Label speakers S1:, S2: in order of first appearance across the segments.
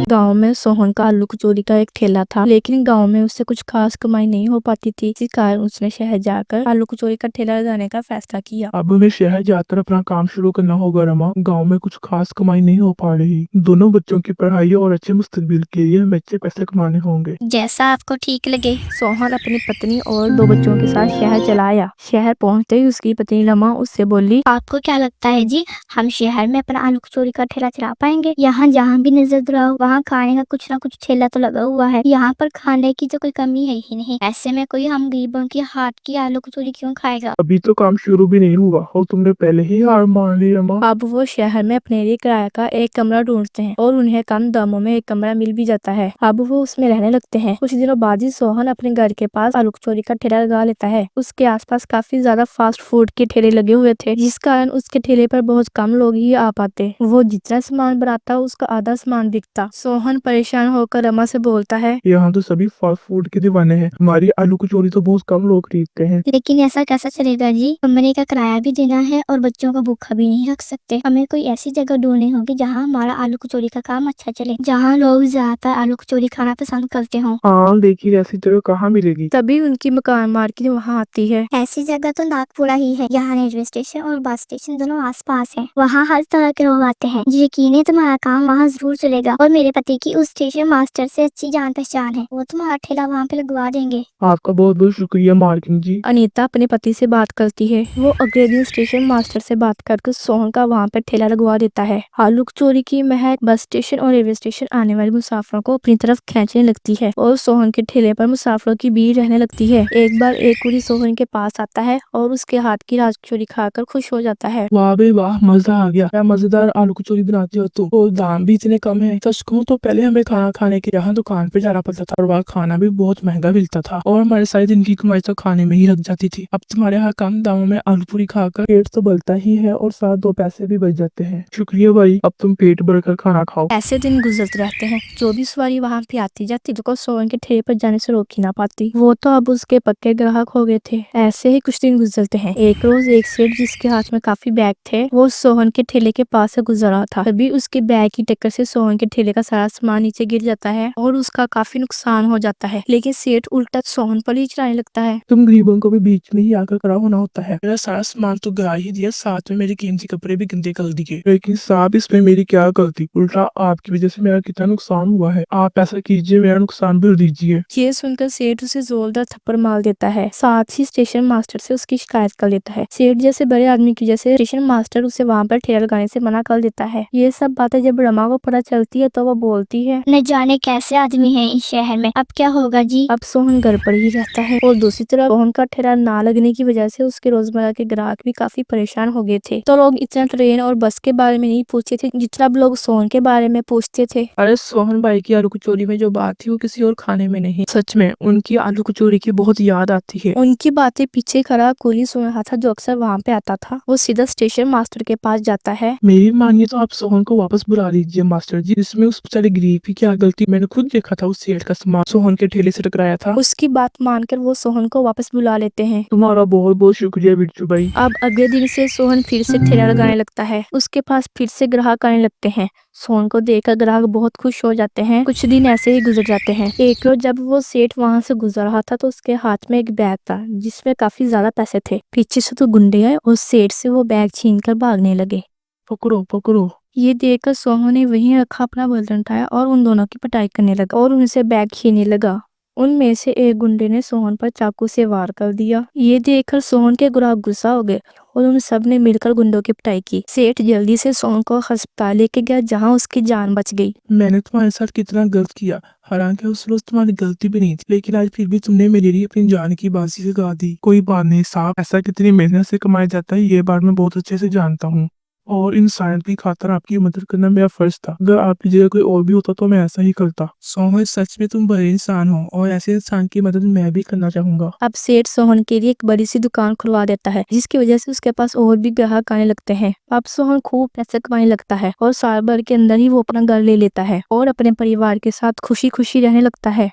S1: गांव में सोहन का आलू कचौरी का एक ठेला था, लेकिन गांव में उससे कुछ खास कमाई नहीं हो पाती थी। इसी कारण उसने शहर जाकर आलू कचौरी का ठेला लगाने का फैसला किया।
S2: अब हमें शहर जाकर अपना काम शुरू करना होगा रमा। गांव में कुछ खास कमाई नहीं हो पा रही। दोनों बच्चों की पढ़ाई और अच्छे मुस्तकबिल के लिए हमें अच्छे पैसे कमाने होंगे।
S3: जैसा आपको ठीक लगे।
S1: सोहन अपनी पत्नी और 2 बच्चों के साथ शहर चला आया। शहर पहुंचते ही उसकी पत्नी रमा उससे बोली,
S3: आपको क्या लगता है जी, हम शहर में अपना आलू कचौरी का ठेला चला पाएंगे? यहाँ जहाँ भी नजर दौड़ाओ वहाँ खाने का कुछ ना कुछ ठेला तो लगा हुआ है। यहाँ पर खाने की तो कोई कमी है ही नहीं। ऐसे में कोई हम गरीबों की हाथ की आलू कचौरी क्यों खाएगा?
S2: अभी तो काम शुरू भी नहीं हुआ और तुमने पहले ही हार मान ली रमा।
S1: अब वो शहर में अपने लिए किराए का एक कमरा ढूंढते हैं और उन्हें कम दामों में एक कमरा मिल भी जाता है। अब वो उसमें रहने लगते हैं। कुछ दिनों बाद ही सोहन अपने घर के पास आलू कचौरी का ठेला लगा लेता है। उसके आसपास काफी ज्यादा फास्ट फूड के ठेले लगे हुए थे, जिस कारण उसके ठेले पर बहुत कम लोग ही आ पाते। वो जितना सामान बनाता उसका आधा सामान बिकता। सोहन परेशान होकर रमा से बोलता है,
S2: यहाँ तो सभी फास्ट फूड के दीवाने हैं। हमारी आलू कचौरी तो बहुत कम लोग खरीदते हैं।
S3: लेकिन ऐसा कैसा चलेगा जी? कमरे का किराया भी देना है और बच्चों का भूखा भी नहीं रख सकते। हमें कोई ऐसी जगह ढूंढनी होगी जहाँ हमारा आलू कचौरी का काम अच्छा चले, जहाँ लोग ज्यादातर आलू कचौरी खाना पसंद करते हों।
S2: हाँ लेकिन ऐसी जगह कहाँ मिलेगी?
S1: तभी उनकी मकान मार्केट वहाँ आती है।
S3: ऐसी जगह तो नागपुरा ही है। यहाँ रेलवे स्टेशन और बस स्टेशन दोनों आसपास है। वहाँ हर तरह के लोग आते हैं। यकीन है तुम्हारा काम वहाँ जरूर चलेगा और मेरे पति की उस स्टेशन मास्टर से अच्छी जान पहचान है। वो तुम्हारा ठेला वहाँ पे लगवा देंगे।
S2: आपका बहुत बहुत शुक्रिया मार्किन जी।
S1: अनीता अपने पति से बात करती है। वो अगले दिन स्टेशन मास्टर से बात करके सोहन का वहाँ पर ठेला लगवा देता है। आलू कचौरी की महक बस स्टेशन और रेलवे स्टेशन आने वाले मुसाफिरों को अपनी तरफ खींचने लगती है और सोहन के ठेले पर मुसाफिरों की भीड़ रहने लगती है। एक बार एक कुली सोहन के पास आता है और उसके हाथ की राज कचौरी खाकर खुश हो जाता है।
S2: वाह बे वाह, मजा आ गया। क्या मजेदार आलू कचौरी बनाती हो तुम। और दाम भी इतने कम है। सच कहूं तो पहले हमें खाना खाने के यहाँ दुकान पे जाना पड़ता था और वहाँ खाना भी बहुत महंगा मिलता था और हमारे सारे दिन की कमाई तो खाने में ही लग जाती थी। अब तुम्हारे यहाँ कम दामों में आलू पूरी खाकर पेट तो बढ़ता ही है और साथ 2 पैसे भी बच जाते हैं। शुक्रिया भाई, अब तुम पेट भर कर खाना खाओ।
S1: ऐसे दिन गुजरते रहते हैं। जो भी सवारी वहाँ पे आती जाती तो सोहन के ठेले पर जाने से रोक ही ना पाती। वो तो अब उसके पक्के ग्राहक हो गए थे। ऐसे ही कुछ दिन गुजरते हैं। एक रोज एक सेठ जिसके हाथ में काफी बैग थे, वो सोहन के ठेले के पास से गुजर रहा था। तभी उसके बैग की टक्कर से सोहन के ठेले का सारा सामान नीचे गिर जाता है और उसका काफी नुकसान हो जाता है। लेकिन सेठ उल्टा सोहन पर ही चिल्लाने लगता है,
S2: तुम गरीबों को भी बीच में ही आकर खड़ा होना होता है। मेरा सारा सामान तो गिरा ही दिया, साथ में मेरे कीमती कपड़े भी गंदे कर दिए। लेकिन साहब इसमें मेरी क्या गलती? उल्टा आपकी वजह से मेरा कितना नुकसान हुआ है। आप ऐसा कीजिए, मेरा नुकसान भर दीजिए।
S1: ये सुनकर सेठ उसे जोरदार थप्पड़ मार देता है। साथ ही स्टेशन मास्टर से उसकी शिकायत कर लेता है। सेठ जैसे बड़े आदमी की वजह से स्टेशन मास्टर उसे वहाँ पर ठेला लगाने से मना कर देता है। ये सब बातें जब रमा को पता चलती है तो वो बोलती है,
S3: न जाने कैसे आदमी है इस शहर में। अब क्या होगा जी?
S1: अब सोहन घर पर ही रहता है और दूसरी तरफ सोहन का ठेला ना लगने की वजह से उसके रोजमर्रा के ग्राहक भी काफी परेशान हो गए थे। तो लोग इतना ट्रेन और बस के बारे में नहीं पूछते थे जितना अब लोग सोहन के बारे में पूछते थे।
S2: अरे सोहन भाई की आलू कचौरी में जो बात थी वो किसी और खाने में नहीं। सच में उनकी आलू कचौरी की बहुत याद आती है।
S1: उनकी बातें पीछे खड़ा कुली सुन रहा था जो अक्सर वहाँ पे आता था। वो सीधा स्टेशन मास्टर के पास जाता है।
S2: मेरी मानिए तो आप सोहन को वापस बुला लीजिए मास्टर जी। इसमें उस बेचारे गरीब की क्या गलती? मैंने खुद देखा था उस सेठ का सामान सोहन के ठेले से टकराया था।
S1: उसकी बात मानकर वो सोहन को वापस बुला लेते हैं।
S2: तुम्हारा बहुत बहुत शुक्रिया बिट्टू भाई।
S1: अब अगले दिन से सोहन फिर से ठेला लगाने लगता है। उसके पास फिर से ग्राहक आने लगते हैं। सोहन को देखकर ग्राहक बहुत खुश हो जाते हैं। कुछ दिन ऐसे ही गुजर जाते हैं। एक रोज जब वो सेठ वहां से गुजर रहा था तो उसके हाथ में एक बैग था जिसमें काफी ज्यादा पैसे थे। पीछे से तो गुंडे आए और सेठ से वो बैग छीनकर भागने लगे।
S2: पकड़ो पकड़ो।
S1: ये देखकर सोहन ने वहीं रखा अपना बर्तन उठाया और उन दोनों की पिटाई करने लगा और उनसे बैग छीनने लगा। उनमें से एक गुंडे ने सोहन पर चाकू से वार कर दिया। ये देखकर सोहन के ग्राहक गुस्सा हो गए और उन सब ने मिलकर गुंडों की पिटाई की। सेठ जल्दी से सोहन को अस्पताल लेके गया जहां उसकी जान बच गई।
S2: मैंने तुम्हारे साथ कितना गलत किया। हालांकि उस रोज तुम्हारी गलती भी नहीं थी, लेकिन आज फिर भी तुमने मेरे लिए अपनी जान की बाजी लगा दी। कोई बात नहीं साहब, ऐसा कितनी मेहनत से कमाया जाता है ये बात मैं बहुत अच्छे से जानता हूँ और इंसान की खातर आपकी मदद करना मेरा फर्ज था। अगर आपकी जगह कोई और भी होता तो मैं ऐसा ही करता। सोहन सच में तुम बड़े इंसान हो और ऐसे इंसान की मदद मैं भी करना चाहूंगा।
S1: अब सेठ सोहन के लिए एक बड़ी सी दुकान खुलवा देता है जिसकी वजह से उसके पास और भी ग्राहक आने लगते हैं। अब सोहन खूब पैसे कमाने लगता है और साल भर के अंदर ही वो अपना घर ले लेता है और अपने परिवार के साथ खुशी खुशी रहने लगता है।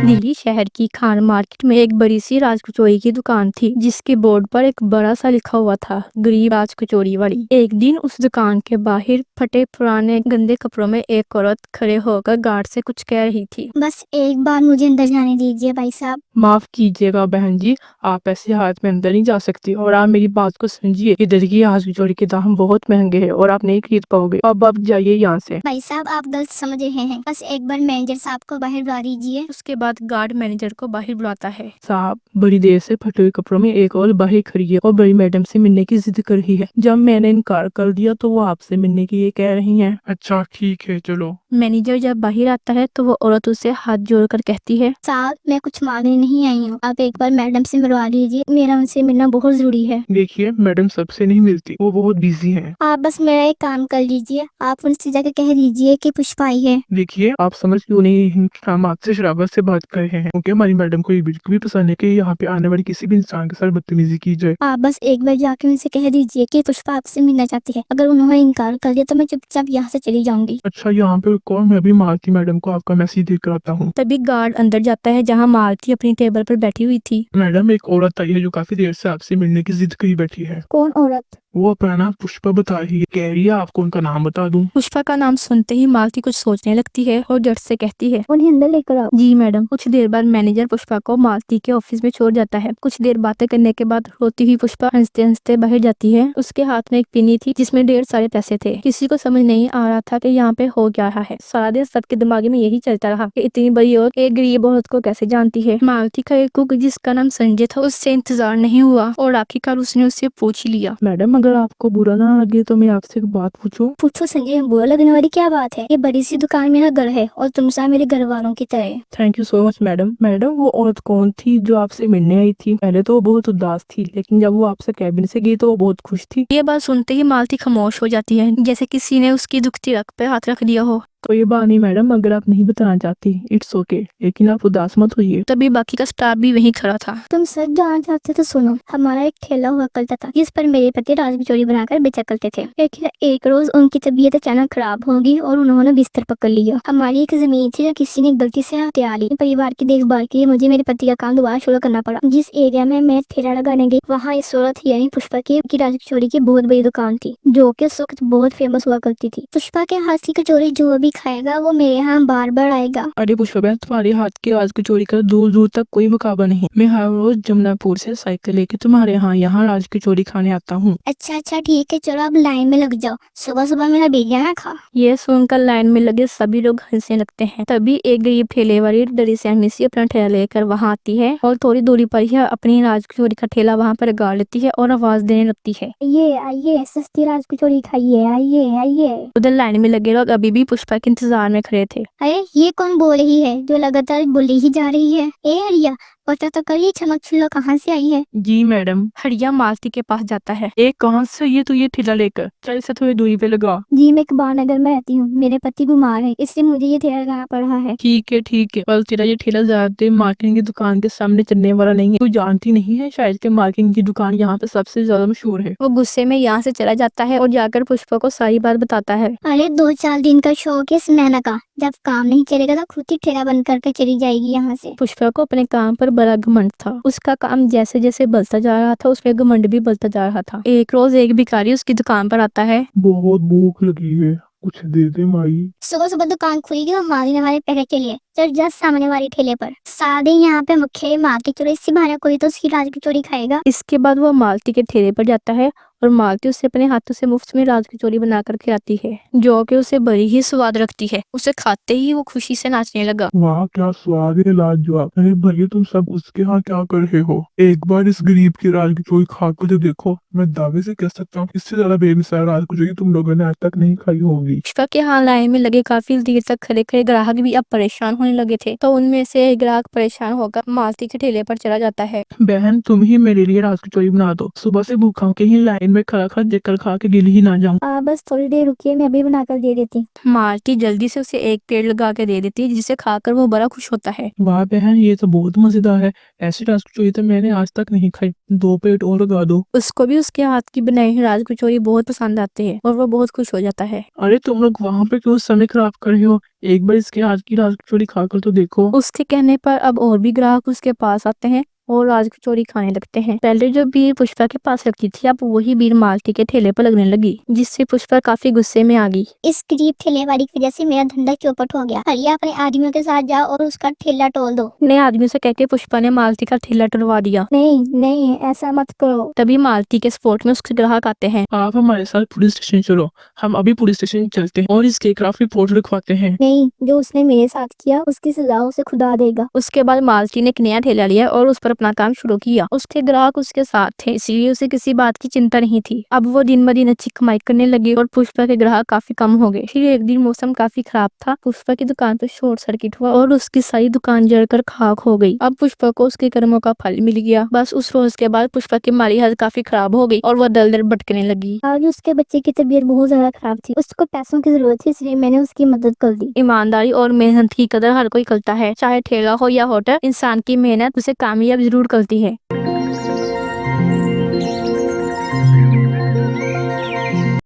S1: दिल्ली शहर की खान मार्केट में एक बड़ी सी राज कचौरी की दुकान थी, जिसके बोर्ड पर एक बड़ा सा लिखा हुआ था, गरीब राज कचौरी वाली। एक दिन उस दुकान के बाहर फटे पुराने गंदे कपड़ों में एक औरत खड़े होकर गार्ड से कुछ कह रही थी।
S3: बस एक बार मुझे अंदर जाने दीजिए भाई साहब।
S2: माफ कीजिएगा बहन जी, आप ऐसे हाथ में अंदर नहीं जा सकती और आप मेरी बात को समझिए। इधर की राज कचौरी के दाम बहुत महंगे हैं और आप नहीं खरीद पाओगे। अब आप जाइए यहाँ से।
S3: भाई साहब आप गलत समझ रहे हैं, बस एक बार मैनेजर साहब को बाहर बुला दीजिए।
S1: उसके बाद गार्ड मैनेजर को बाहर बुलाता है।
S2: साहब बड़ी देर से फटे हुए कपड़ों में एक और बाहर खड़ी है और बड़ी मैडम से मिलने की जिद कर रही है। जब मैंने इनकार कर दिया तो वो आपसे मिलने की ये कह रही हैं। अच्छा ठीक है चलो।
S1: मैनेजर जब बाहर आता है तो वो औरत उसे हाथ जोड़कर कहती है,
S3: साहब मैं कुछ मांगने नहीं आई हूँ, आप एक बार मैडम से मिलवा लीजिए, मेरा उनसे मिलना बहुत जरूरी है।
S2: देखिए मैडम सबसे नहीं मिलती, वो बहुत बिजी हैं।
S3: आप बस मेरा एक काम कर लीजिए, आप उनसे जाकर कह दीजिए कि पुष्पा आई है।
S2: देखिए आप समझ क्यों नहीं हैं? हम आपसे शराबत से बात कर रहे हैं क्योंकि हमारी मैडम को ये बिल्कुल भी पसंद है कि यहाँ पे आने वाले किसी भी इंसान के साथ बदतमीजी की जाए।
S3: आप बस एक बार जाके उनसे कह दीजिए कि पुष्पा आपसे मिलना चाहती है। अगर उन्होंने इनकार कर दिया तो मैं चुपचाप यहाँ से चली जाऊंगी।
S2: अच्छा यहाँ पे कौन? मैं भी मालती मैडम को आपका मैसेज देकर आता हूँ।
S1: तभी गार्ड अंदर जाता है जहाँ मालती अपनी टेबल पर बैठी हुई थी।
S2: मैडम एक औरत आई है जो काफी देर से आपसे मिलने की जिद करी बैठी है।
S3: कौन औरत?
S2: वो अपना नाम पुष्पा बता रही है, कह रही है आपको उनका नाम बता दूं।
S1: पुष्पा का नाम सुनते ही मालती कुछ सोचने लगती है और झट से कहती है,
S3: उन्हें अंदर लेकर आओ।
S1: जी मैडम। कुछ देर बाद मैनेजर पुष्पा को मालती के ऑफिस में छोड़ जाता है। कुछ देर बातें करने के बाद रोती हुई पुष्पा हंसते हंसते बाहर जाती है। उसके हाथ में एक पिन्नी थी जिसमें ढेर सारे पैसे थे। किसी को समझ नहीं आ रहा था कि यहाँ पे हो क्या रहा है। सारा दिन सबके दिमाग में यही चलता रहा कि इतनी बड़ी औरत एक गरीब औरत को कैसे जानती है। मालती का एक कुक जिसका नाम संजय था, उससे इंतजार नहीं हुआ और आखिरकार उसने उससे पूछ ही लिया।
S2: मैडम अगर आपको बुरा ना लगे तो मैं आपसे एक बात पूछूं।
S3: पूछो संजय, बुरा लगने वाली क्या बात है? ये बड़ी सी दुकान मेरा घर है और तुम सब मेरे घर वालों की तरह।
S2: Thank you so much madam. Madam वो औरत कौन थी जो आपसे मिलने आई थी? पहले तो वो बहुत उदास थी, लेकिन जब वो आपसे कैबिन से गई तो वो बहुत खुश थी।
S1: ये बात सुनते ही मालती खामोश हो जाती है, जैसे किसी ने उसकी दुखती रग पे हाथ रख दिया हो।
S2: तो ये बात नहीं मैडम, अगर आप नहीं बताना चाहती इट्स ओके, लेकिन आप उदास मत होइए।
S1: तभी बाकी का स्टाफ भी वहीं खड़ा था।
S3: तुम सच जानना चाहते तो सुनो, हमारा एक ठेला हुआ करता था जिस पर मेरे पति राज कचौरी बनाकर बेचा करते थे। लेकिन एक रोज उनकी तबीयत अचानक खराब होगी और उन्होंने बिस्तर पकड़ लिया। हमारी एक जमीन थी जो किसी ने गलती से हत्या ली। परिवार की देखभाल के लिए मुझे मेरे पति का काम दोबारा शुरू करना पड़ा। जिस एरिया में मैं ठेला लगाने गई वहाँ इस औरत यानी पुष्पा की राज कचौरी की बहुत बड़ी दुकान थी, जो कि उस वक्त बहुत फेमस हुआ करती थी। पुष्पा के हाथ की कचौरी जो भी खाएगा वो मेरे यहाँ बार बार आएगा।
S2: अरे पुष्पा बहन, तुम्हारे हाथ की राज कचौरी का दूर दूर तक कोई मुकाबला नहीं। मैं हर रोज जमुनापुर से साइकिल लेके तुम्हारे यहाँ राज कचौरी खाने आता हूँ।
S3: अच्छा ठीक है, चलो अब लाइन में लग जाओ, सुबह सुबह मेरा बेटिया ना खा।
S1: ये सुनकर लाइन में लगे सभी लोग हंसने लगते हैं। तभी एक गरीब ठेले वाली डरी सहमी सी अपना ठेला लेकर वहाँ आती है और थोड़ी दूरी पर ही अपनी राज कचौरी का ठेला वहाँ पर गाड़ लेती है और आवाज देने लगती है,
S3: ये आइए सस्ती राज कचौरी खाइए, आइए आइए।
S1: उधर लाइन में लगे लोग अभी भी पुष्पा के इंतजार में खड़े थे।
S3: अरे ये कौन बोल रही है जो लगातार बोली ही जा रही है? ए हरिया पता तो करिए, चमक छुल्लो कहाँ से आई है?
S2: जी मैडम।
S1: हरिया मालती के पास जाता है।
S2: एक कहाँ से? ये तो ये ठेला लेकर चल, इसे थोड़ी दूरी पे लगा।
S3: जी मैं कबाड़ नगर में रहती हूँ, मेरे पति बीमार है इसलिए मुझे ये ठेला लगाना पड़ रहा है।
S2: ठीक है, पर तेरा ये ठेला ज्यादा मार्केटिंग की दुकान के सामने चलने वाला नहीं है। तू जानती नहीं है शायद कि मार्केटिंग की दुकान यहाँ पे सबसे ज्यादा मशहूर है।
S1: वो गुस्से में यहाँ से चला जाता है और जाकर पुष्पा को सारी बात बताता है।
S3: अरे 2-4 दिन का शौक है इस मैना का, जब काम नहीं चलेगा तो खुद ही ठेला बंद करके चली जाएगी यहाँ से।
S1: पुष्पा को अपने काम पर बड़ा घमंड था। उसका काम जैसे जैसे बढ़ता जा रहा था उसमें घमंड भी बढ़ता जा रहा था। एक रोज एक भिखारी उसकी दुकान पर आता है।
S2: बहुत भूख लगी है, कुछ दे दे माई।
S3: सुबह सुबह दुकान खुलेगी और मारने वाले पैसे के लिए चल जस्ट सामने वाली ठेले पर सादे यहाँ पे मुख्य मार के चलो, इसी बहाने कोई तो उसकी राज कचौरी खाएगा।
S1: इसके बाद वो मालती के ठेले पर जाता है और मालती उसे अपने हाथों से मुफ्त में राज कचौरी बनाकर खिलाती है, जो कि उसे बड़ी ही स्वाद रखती है। उसे खाते ही वो खुशी से नाचने लगा।
S2: वाह क्या स्वाद है, लाजवाब। अरे भैया तुम सब उसके यहाँ क्या कर रहे हो? एक बार इस गरीब की राज कचौरी खा कर जब देखो, मैं दावे से कह सकता हूँ इससे ज्यादा बेमिसाल राज कचौरी तुम लोगों ने आज तक नहीं खाई होगी।
S1: पुष्पा के यहाँ लाइन में लगे काफी देर तक खड़े खड़े ग्राहक भी अब परेशान होने लगे थे, तो उनमें से एक ग्राहक परेशान होकर मालती के ठेले पर चला जाता है।
S2: बहन तुम ही मेरे लिए राज कचौरी बना दो, सुबह से भूखा हूं, कहीं लाइन में खड़ा खड़ा देकर खा के गिल ही ना जाऊं।
S3: बस थोड़ी देर रुकिए, मैं अभी बनाकर दे देती।
S1: मालती जल्दी से उसे एक पेड़ लगा के दे देती है, जिसे खाकर वो बड़ा खुश होता है।
S2: वाह बहन ये तो बहुत मजेदार है, ऐसी राज कचौरी तो मैंने आज तक नहीं खाई। 2 प्लेट और लगा दो।
S1: उसको भी उसके हाथ की बनाई हुई राज कचौरी बहुत पसंद आती है और वो बहुत खुश हो जाता है।
S2: अरे तुम लोग वहाँ पे क्यों समय खराब कर रहे हो? एक बार इसके हाथ की राज कचौरी खाकर तो देखो।
S1: उसके कहने पर अब और भी ग्राहक उसके पास आते हैं और राज कचौरी खाने लगते हैं। पहले जो भीड़ पुष्पा के पास लगती थी अब वही भीड़ मालती के ठेले पर लगने लगी, जिससे पुष्पा काफी गुस्से में आ गई।
S3: इस गरीब ठेले वाली की वजह से मेरा धंधा चौपट हो गया। हरिया अपने आदमियों के साथ जाओ और उसका ठेला तोड़ दो।
S1: नए आदमी से कहकर पुष्पा ने मालती का ठेला टलवा दिया।
S3: नहीं नहीं, ऐसा मत करो।
S1: तभी मालती के सपोर्ट में उसके ग्राहक आते हैं।
S2: आप हमारे साथ पुलिस स्टेशन चलो। हम अभी पुलिस स्टेशन चलते हैं और इसके खिलाफ रिपोर्ट लिखवाते हैं।
S3: नहीं, जो उसने मेरे साथ किया उसकी सजा उसे खुदा देगा।
S1: उसके बाद मालती ने एक नया ठेला लिया और उस पर अपना काम शुरू किया। उसके ग्राहक उसके साथ थे, इसलिए उसे किसी बात की चिंता नहीं थी। अब वो दिन ब दिन अच्छी कमाई करने लगी और पुष्पा के ग्राहक काफी कम हो गए। फिर एक दिन मौसम काफी खराब था। पुष्पा की दुकान पर शॉर्ट सर्किट हुआ और उसकी सारी दुकान जलकर खाक हो गई। अब पुष्पा को उसके कर्मों का फल मिल गया। बस उस रोज के बाद पुष्पा की माली हालत काफी खराब हो गई और वह दल दल भटकने लगी।
S3: आज उसके बच्चे की तबीयत बहुत ज्यादा खराब थी। उसको पैसों की जरूरत थी, इसलिए मैंने उसकी मदद कर दी।
S1: ईमानदारी और मेहनत की कदर हर कोई करता है, चाहे ठेला हो या होटल। इंसान की मेहनत उसे कामयाब जरूर करती है।